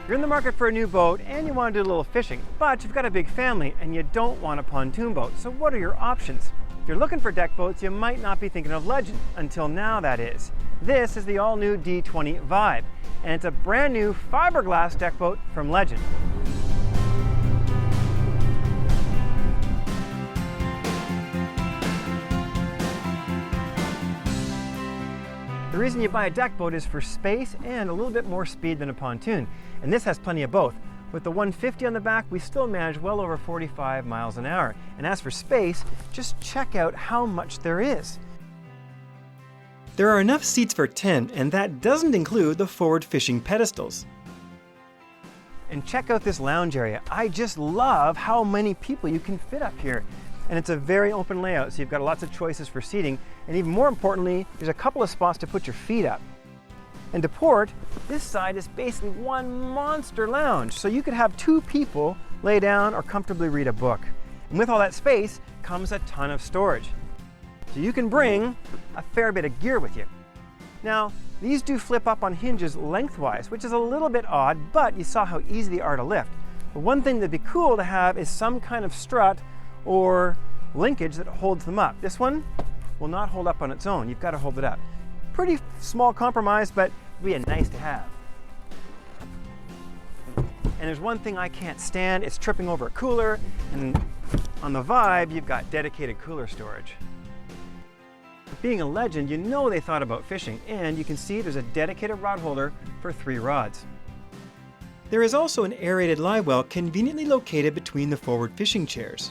You're in the market for a new boat and you want to do a little fishing, but you've got a big family and you don't want a pontoon boat. So what are your options? If you're looking for deck boats, you might not be thinking of Legend, until now that is. This is the all-new D20 Vibe, and it's a brand new fiberglass deck boat from Legend. The reason you buy a deck boat is for space and a little bit more speed than a pontoon, and this has plenty of both. With the 150 on the back, we still manage well over 45 miles an hour. And as for space, just check out how much there is. There are enough seats for 10, and that doesn't include the forward fishing pedestals. And check out this lounge area. I just love how many people you can fit up here. And it's a very open layout, so you've got lots of choices for seating, and even more importantly, there's a couple of spots to put your feet up. And to port, this side is basically one monster lounge, so you could have 2 people lay down or comfortably read a book. And with all that space comes a ton of storage. So you can bring a fair bit of gear with you. Now, these do flip up on hinges lengthwise, which is a little bit odd, but you saw how easy they are to lift. But one thing that'd be cool to have is some kind of strut or linkage that holds them up. This one will not hold up on its own. You've got to hold it up. Pretty small compromise, but it'd be a nice to have. And there's one thing I can't stand, it's tripping over a cooler, and on the Vibe, you've got dedicated cooler storage. Being a Legend, you know they thought about fishing, and you can see there's a dedicated rod holder for 3 rods. There is also an aerated live well conveniently located between the forward fishing chairs.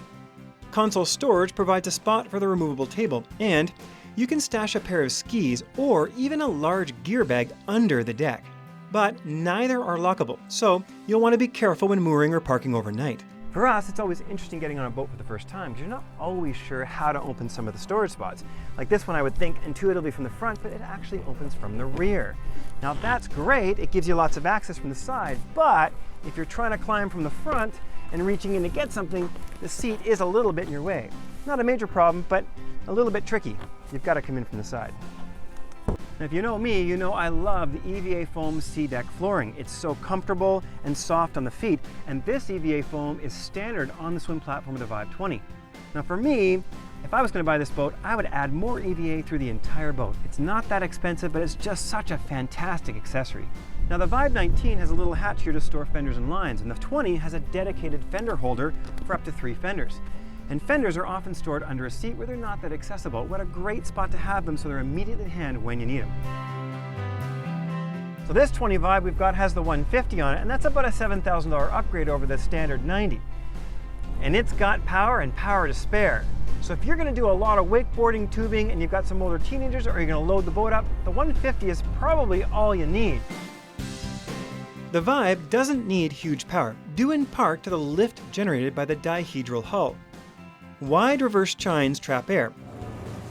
Console storage provides a spot for the removable table, and you can stash a pair of skis or even a large gear bag under the deck. But neither are lockable, so you'll want to be careful when mooring or parking overnight. For us, it's always interesting getting on a boat for the first time because you're not always sure how to open some of the storage spots. Like this one I would think intuitively from the front, but it actually opens from the rear. Now that's great, it gives you lots of access from the side, but if you're trying to climb from the front and reaching in to get something, the seat is a little bit in your way. Not a major problem, but a little bit tricky. You've got to come in from the side. Now, if you know me, you know I love the EVA foam SeaDeck flooring. It's so comfortable and soft on the feet, and this EVA foam is standard on the swim platform of the Vibe 20. Now for me, if I was going to buy this boat, I would add more EVA through the entire boat. It's not that expensive, but it's just such a fantastic accessory. Now the Vibe 19 has a little hatch here to store fenders and lines, and the 20 has a dedicated fender holder for up to 3 fenders. And fenders are often stored under a seat where they're not that accessible. What a great spot to have them so they're immediately at hand when you need them. So this 20 Vibe we've got has the 150 on it, and that's about a $7,000 upgrade over the standard 90. And it's got power and power to spare. So if you're going to do a lot of wakeboarding, tubing, and you've got some older teenagers, or you're going to load the boat up, the 150 is probably all you need. The Vibe doesn't need huge power, due in part to the lift generated by the dihedral hull. Wide reverse chines trap air,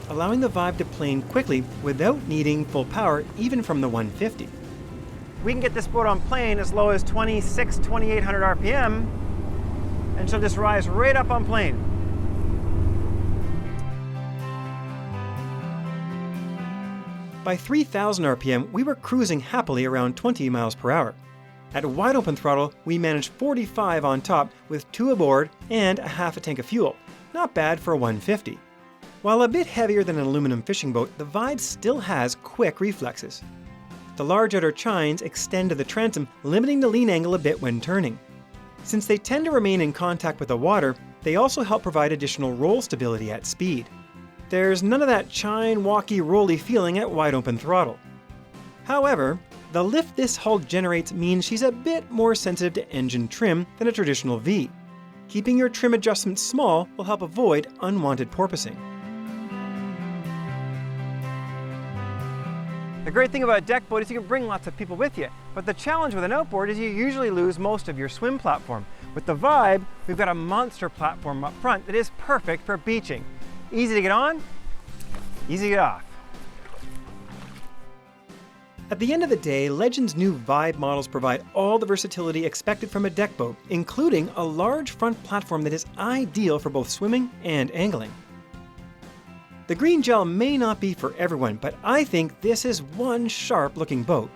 allowing the Vibe to plane quickly without needing full power even from the 150. We can get this boat on plane as low as 2,800 RPM, and she'll just rise right up on plane. By 3,000 RPM, we were cruising happily around 20 miles per hour. At wide open throttle, we managed 45 on top with 2 aboard and a half a tank of fuel. Not bad for a 150. While a bit heavier than an aluminum fishing boat, the Vibe still has quick reflexes. The large outer chines extend to the transom, limiting the lean angle a bit when turning. Since they tend to remain in contact with the water, they also help provide additional roll stability at speed. There's none of that chine, walky, rolly feeling at wide open throttle. However, the lift this hull generates means she's a bit more sensitive to engine trim than a traditional V. Keeping your trim adjustments small will help avoid unwanted porpoising. The great thing about a deck boat is you can bring lots of people with you, but the challenge with an outboard is you usually lose most of your swim platform. With the Vibe, we've got a monster platform up front that is perfect for beaching. Easy to get on, easy to get off. At the end of the day, Legend's new Vibe models provide all the versatility expected from a deck boat, including a large front platform that is ideal for both swimming and angling. The green gel may not be for everyone, but I think this is one sharp-looking boat.